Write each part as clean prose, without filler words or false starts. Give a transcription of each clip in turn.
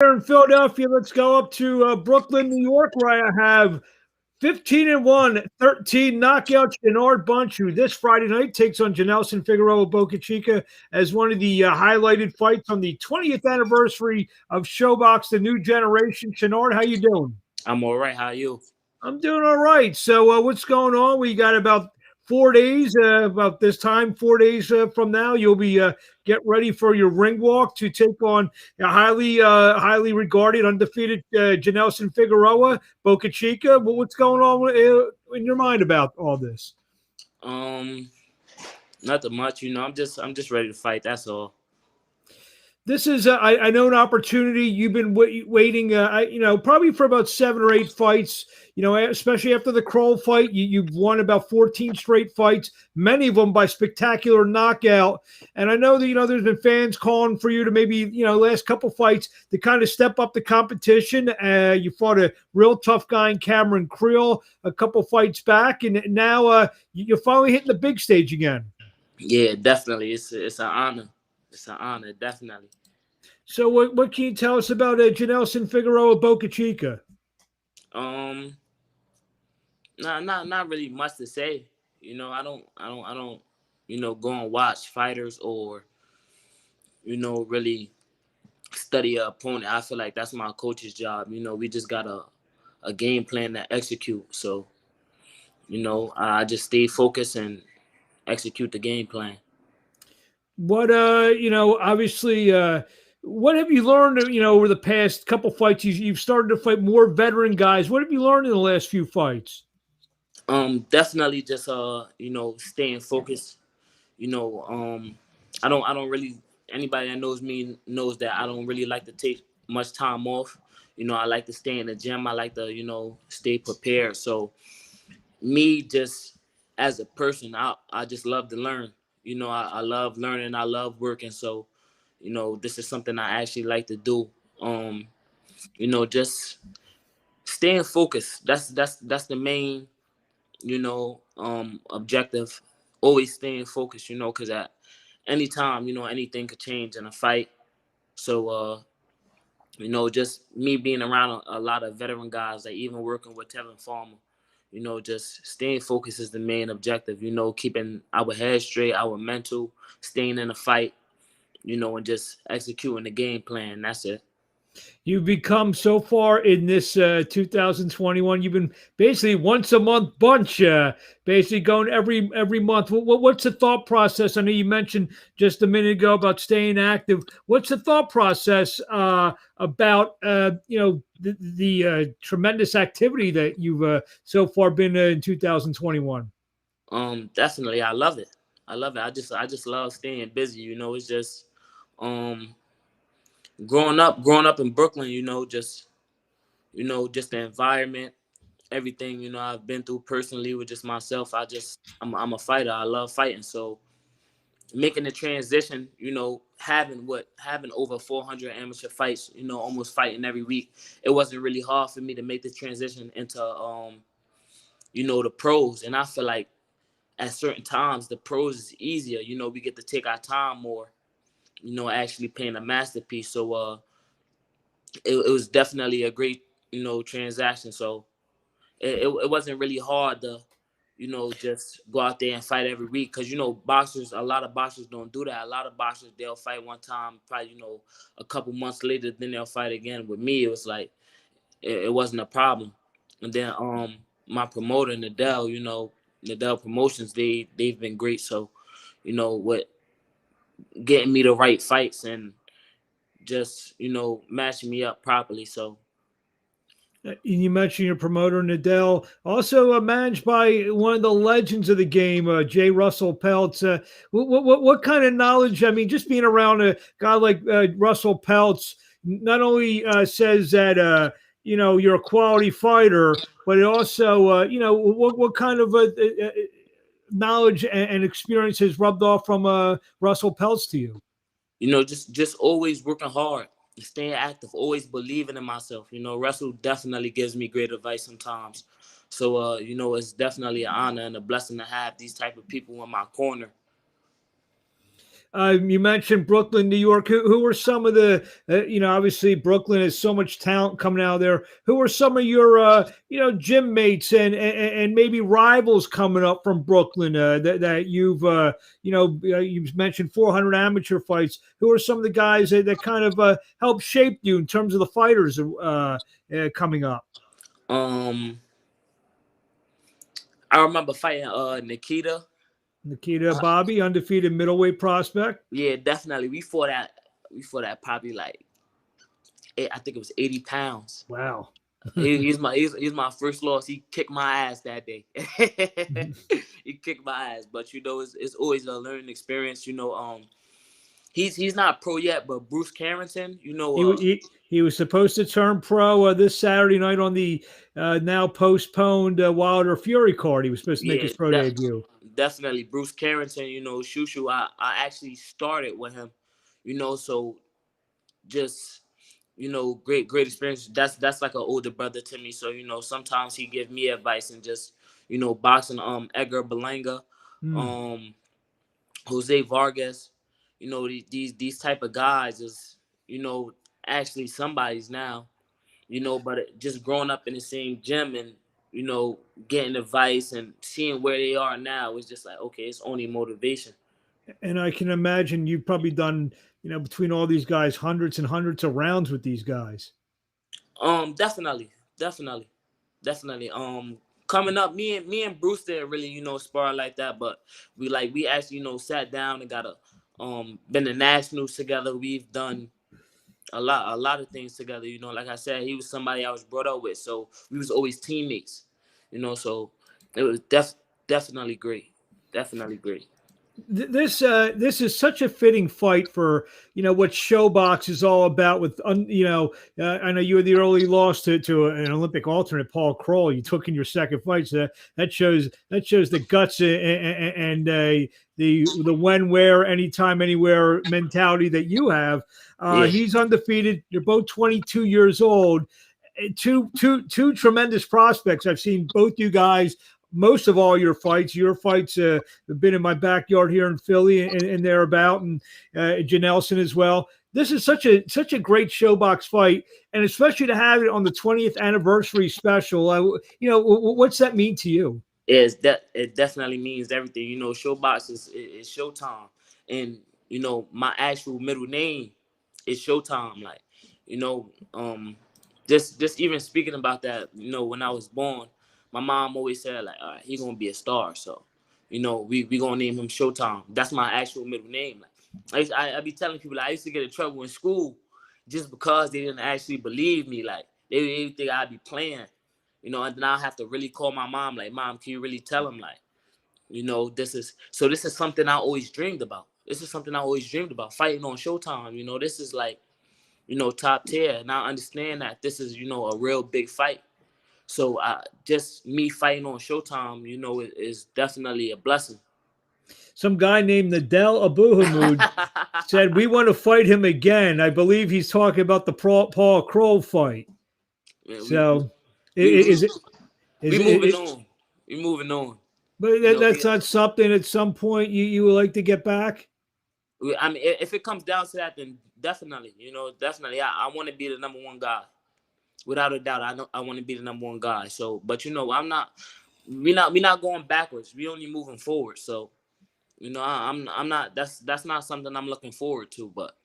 Here in Philadelphia, let's go up to Brooklyn, New York, where I have 15-1, 13 knockout Shinard Bunch, who this Friday night takes on Janelson Figueroa Bocachica as one of the highlighted fights on the 20th anniversary of ShoBox, the new generation. Shinard, how you doing? I'm all right. How are you? I'm doing all right. So, what's going on? We got about 4 days, about this time, 4 days from now, you'll be get ready for your ring walk to take on a highly regarded, undefeated Janelson Figueroa Bocachica. Well, what's going on in your mind about all this? Um, Nothing much. I'm just ready to fight. That's all. This is, I know, an opportunity. You've been waiting, probably for about 7 or 8 fights. Especially after the Kroll fight, you've won about 14 straight fights, many of them by spectacular knockout. And I know that there's been fans calling for you to maybe last couple fights to kind of step up the competition. You fought a real tough guy in Cameron Creel a couple fights back, and now you're finally hitting the big stage again. Yeah, definitely. It's an honor. It's an honor, definitely. So what can you tell us about Janelson Figueroa Bocachica? Um, not really much to say. I don't. Go and watch fighters or really study a opponent. I feel like that's my coach's job. We just got a game plan to execute. So I just stay focused and execute the game plan. What obviously, what have you learned? Over the past couple fights, you've started to fight more veteran guys. What have you learned in the last few fights? Definitely just staying focused. You know, I don't really anybody that knows me knows that I don't really like to take much time off. I like to stay in the gym. I like to stay prepared. So me just as a person, I just love to learn. I love learning. I love working. So this is something I actually like to do. Just staying focused. That's the main objective. Always staying focused, because at any time, anything could change in a fight. So, just me being around a lot of veteran guys, like even working with Tevin Farmer, just staying focused is the main objective, keeping our head straight, our mental, staying in the fight, and just executing the game plan. That's it. You've become so far in this 2021. You've been basically once a month bunch, basically going every month. What's the thought process? I know you mentioned just a minute ago about staying active. What's the thought process about the tremendous activity that you've so far been in 2021? Definitely, I love it. I love it. I just love staying busy. It's just um growing up in Brooklyn, just the environment, everything, I've been through personally with just myself. I'm a fighter. I love fighting. So making the transition, having over 400 amateur fights, almost fighting every week, it wasn't really hard for me to make the transition into the pros. And I feel like at certain times the pros is easier. We get to take our time more, actually playing a masterpiece. So it was definitely a great, transaction. So it wasn't really hard to, just go out there and fight every week. Because, boxers, a lot of boxers don't do that. A lot of boxers, they'll fight one time, probably, a couple months later, then they'll fight again. With me, it was like, it wasn't a problem. And then my promoter, Nadell Promotions, they've been great. So, with getting me the right fights and just, matching me up properly. So, You mentioned your promoter, Nadell, also managed by one of the legends of the game, J. Russell Peltz. What kind of knowledge? I mean, just being around a guy like Russell Peltz not only says that you're a quality fighter, but it also what kind of knowledge and experience has rubbed off from Russell Peltz to you? just always working hard, staying active, always believing in myself. Russell definitely gives me great advice sometimes. So it's definitely an honor and a blessing to have these type of people in my corner. You mentioned Brooklyn, New York. Who were some of the, obviously Brooklyn has so much talent coming out of there. Who were some of your, gym mates and maybe rivals coming up from Brooklyn that you've, you've mentioned 400 amateur fights. Who are some of the guys that kind of helped shape you in terms of the fighters coming up? Um, I remember fighting Nikita. Nikita Bobby, undefeated middleweight prospect. Yeah, definitely. We fought at probably like I think it was 80 pounds. Wow. He's my first loss. He kicked my ass that day. He kicked my ass, but it's always a learning experience. He's not pro yet, but Bruce Carrington, he was supposed to turn pro this Saturday night on the now postponed Wilder Fury card. He was supposed to make his pro debut. Definitely Bruce Carrington. Shushu. I actually started with him. So just great experience. That's like an older brother to me. So sometimes he give me advice and just boxing. Edgar Berlanga, Jose Vargas. These type of guys is actually somebody's now. But just growing up in the same gym and getting advice and seeing where they are now is just like, okay, it's only motivation. And I can imagine you've probably done, between all these guys, hundreds and hundreds of rounds with these guys. Definitely. Coming up, me and Bruce didn't really, spar like that, but we actually, sat down and got been to nationals together. We've done a lot of things together. Like I said, he was somebody I was brought up with, so we was always teammates. So it was definitely great. Definitely great. This is such a fitting fight for what ShoBox is all about. With I know you were the early loss to an Olympic alternate, Paul Kroll. You took in your second fight, so that shows the guts and the when, where, anytime, anywhere mentality that you have. He's undefeated. You're both 22 years old. Two tremendous prospects. I've seen both you guys. Most of all your fights have been in my backyard here in Philly and thereabout, and Janelson as well. This is such a great ShoBox fight, and especially to have it on the 20th anniversary special. What's that mean to you? It definitely means everything. ShoBox is Showtime, and my actual middle name is Showtime. Like, just even speaking about that, when I was born, my mom always said, like, all right, he's gonna be a star. So, we gonna name him Showtime. That's my actual middle name. Like, I be telling people, like, I used to get in trouble in school just because they didn't actually believe me. Like, they think I'd be playing, and then I'll have to really call my mom, like, Mom, can you really tell him, like, this is something I always dreamed about. Fighting on Showtime. This is like, top tier. And I understand that this is, a real big fight. So just me fighting on Showtime, is definitely a blessing. Some guy named Nadel Abuhamud said, we want to fight him again. I believe he's talking about the Paul Kroll fight. Yeah, We're moving on. But that's not something at some point you would like to get back? I mean, if it comes down to that, then definitely, definitely. I want to be the number one guy. Without a doubt, I want to be the number one guy. So, but I'm not. We're not going backwards. We only moving forward. So, I'm not. That's not something I'm looking forward to. But,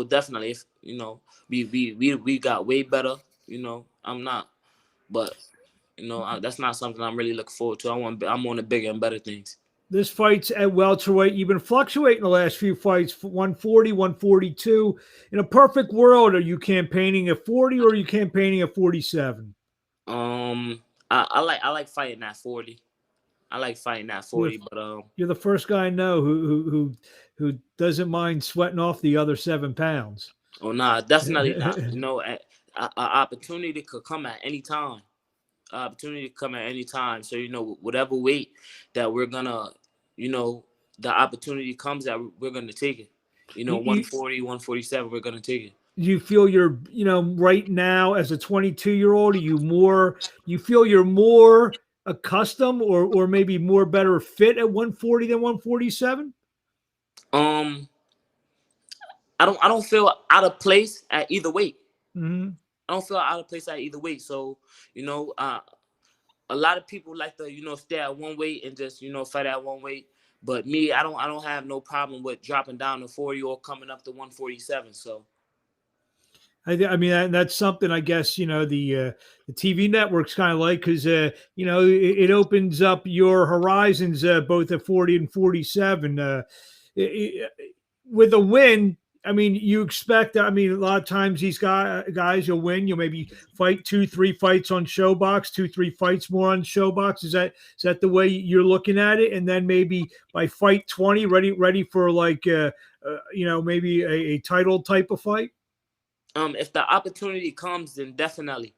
definitely, if we got way better. I'm not. But, that's not something I'm really looking forward to. I'm on the bigger and better things. This fight's at welterweight. You've been fluctuating the last few fights, 140, 142. In a perfect world, are you campaigning at 40 or are you campaigning at 47? I like fighting at 40. I like fighting at 40, but you're the first guy I know who doesn't mind sweating off the other 7 pounds. Oh, nah, definitely not. An opportunity could come at any time. So, whatever weight that we're gonna, the opportunity comes at, we're gonna take it. 140, 147, we're gonna take it. Do you feel you're, right now as a 22-year-old, you feel you're more accustomed or maybe more better fit at 140 than 147? I don't feel out of place at either weight. Mm-hmm. I don't feel out of place at either weight. So, you know, a lot of people like to, stay at one weight and just, fight at one weight. But me, I don't have no problem with dropping down to 40 or coming up to 147. So I mean, that's something I guess the TV networks kind of like because it opens up your horizons both at 40 and 47. I with a win, I mean, you expect. I mean, a lot of times these guys you'll win. You'll maybe fight 2-3 fights on ShoBox, 2-3 fights more on ShoBox. Is that the way you're looking at it? And then maybe by fight 20, ready for like maybe a title type of fight. if the opportunity comes, then definitely,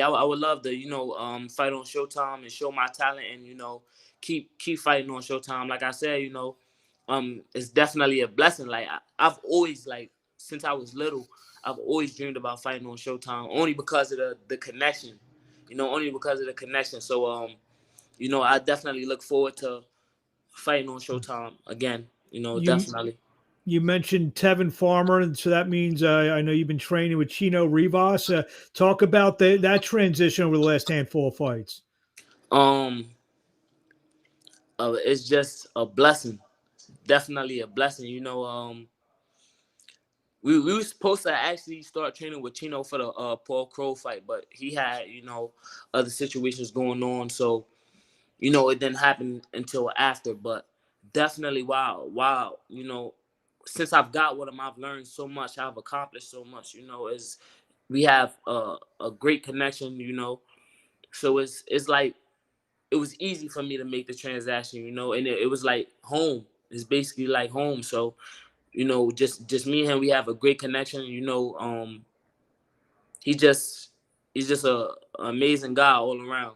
I would love to, fight on Showtime and show my talent, and keep fighting on Showtime. Like I said, it's definitely a blessing. Like I've always, like, since I was little, I've always dreamed about fighting on Showtime, only because of the connection. Only because of the connection. So I definitely look forward to fighting on Showtime again. You Definitely. you mentioned Tevin Farmer, and so that means I know you've been training with Chino Rivas. Talk about that transition over the last handful of fights. Um, it's just a blessing. Definitely a blessing. We were supposed to actually start training with Chino for the Paul Crow fight, but he had other situations going on, so it didn't happen until after. But definitely, wow, since I've got with him, I've learned so much. I've accomplished so much. Is we have a great connection. So it's like it was easy for me to make the transaction. And it was like home. It's basically like home. So just me and him, we have a great connection. He just he's just a amazing guy all around.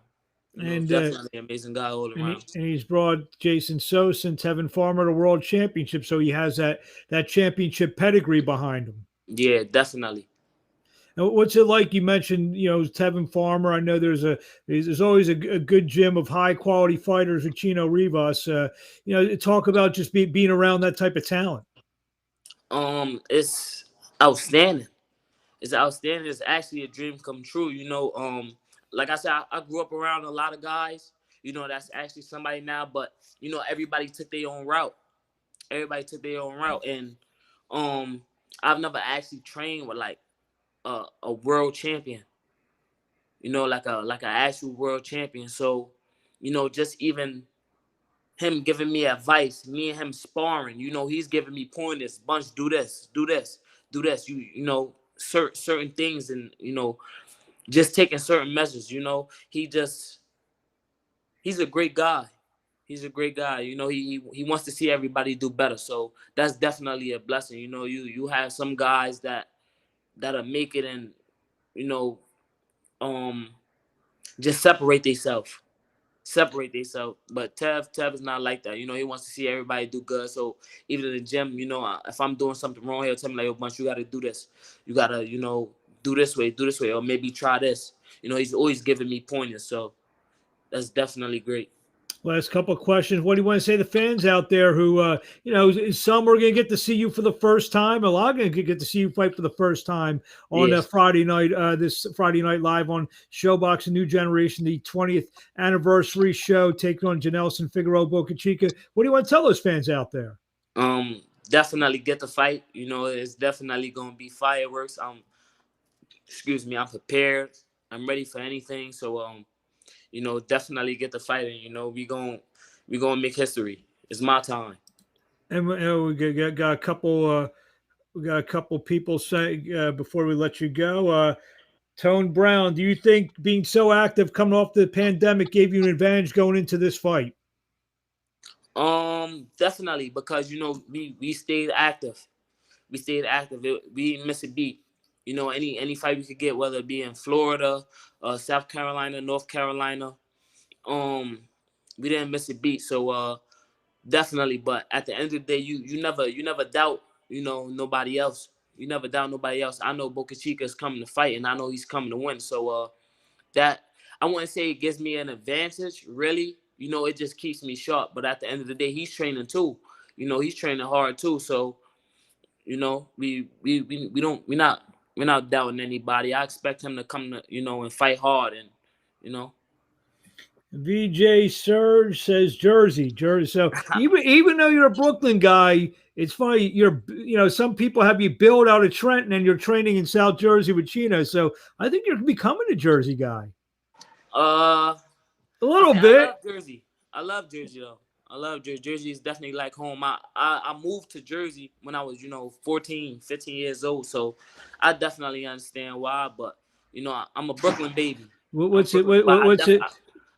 And Definitely an amazing guy all around. he's brought Jason Sosa and Tevin Farmer to World Championship, so he has that championship pedigree behind him. Yeah, definitely. Now, what's it like? You mentioned, Tevin Farmer. I know there's always a good gym of high quality fighters with Chino Rivas. Talk about just being around that type of talent. It's outstanding. It's outstanding. It's actually a dream come true. Like I said, I grew up around a lot of guys. That's actually somebody now, but everybody took their own route. Everybody took their own route, and I've never actually trained with like a world champion. Like an actual world champion. So, just even him giving me advice, me and him sparring. He's giving me pointers. Bunch, do this, do this, do this. Certain things, and just taking certain measures. He's a great guy. He's a great guy. He wants to see everybody do better. So that's definitely a blessing. You have some guys that'll make it and you know um just separate themselves. But Tev is not like that. He wants to see everybody do good. So even in the gym, if I'm doing something wrong, he'll tell me like, "Oh, Bunch, you got to do this. You got to do this way, or maybe try this." He's always giving me pointers. So that's definitely great. Last couple of questions. What do you want to say to the fans out there who, some are going to get to see you for the first time. A lot are going to get to see you fight for the first time on Yeah. Friday night, this Friday night live on ShoBox, A New Generation, the 20th anniversary show, taking on Janelson Figueroa Bocachica. What do you want to tell those fans out there? Definitely get the fight. It's definitely going to be fireworks. I'm prepared. I'm ready for anything. So, definitely get the fight, and we gonna make history. It's my time. And got a couple. We got a couple people say before we let you go. Tone Brown, do you think being so active coming off the pandemic gave you an advantage going into this fight? Definitely, because we stayed active. We stayed active. We didn't miss a beat. Any fight we could get, whether it be in Florida, South Carolina, North Carolina, um, we didn't miss a beat. So definitely. But at the end of the day, you never doubt nobody else. You never doubt nobody else. I know Boca Chica is coming to fight, and I know he's coming to win. So that I wouldn't say it gives me an advantage, really. It just keeps me sharp. But at the end of the day, he's training too. He's training hard too. So You know, we're not doubting anybody. I expect him to come to, you know, and fight hard, and you know. VJ Surge says Jersey, Jersey. So even though you're a Brooklyn guy, it's funny. Some people have you build out of Trenton and you're training in South Jersey with Chino. So I think you're becoming a Jersey guy. Uh, A little bit. I love Jersey though. I love Jersey. Jersey is definitely like home. I moved to Jersey when I was, 14, 15 years old. So I definitely understand why. But, I'm a Brooklyn baby. What's it? What's it?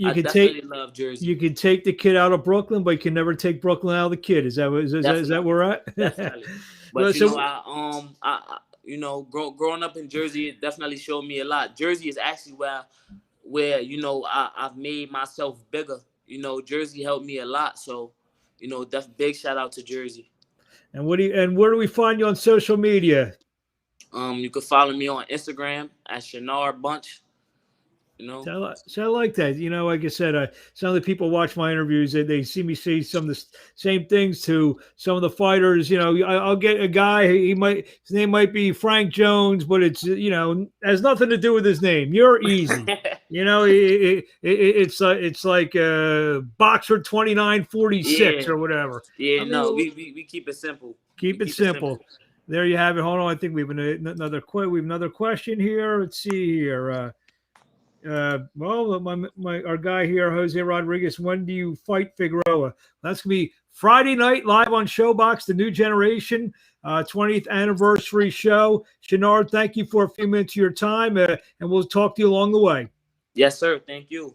I definitely love Jersey. You can take the kid out of Brooklyn, but you can never take Brooklyn out of the kid. Is that where we're at? Definitely. But growing up in Jersey, it definitely showed me a lot. Jersey is actually where I've made myself bigger. Jersey helped me a lot. So, big shout out to Jersey. And where do we find you on social media? You can follow me on Instagram at Shinard Bunch. So I like that. Like I said, some of the people watch my interviews and they see me say some of the same things to some of the fighters. I'll get a guy. His name might be Frank Jones, but it's has nothing to do with his name. You're easy. It's like Boxer 2946 or whatever. Yeah, we keep it simple. Keep it simple. There you have it. Hold on, I think we have another question here. Let's see here. Our guy here, Jose Rodriguez, when do you fight Figueroa? That's gonna be Friday night live on ShoBox, the new generation 20th anniversary show. Shinard, thank you for a few minutes of your time, and we'll talk to you along the way. Yes, sir. Thank you.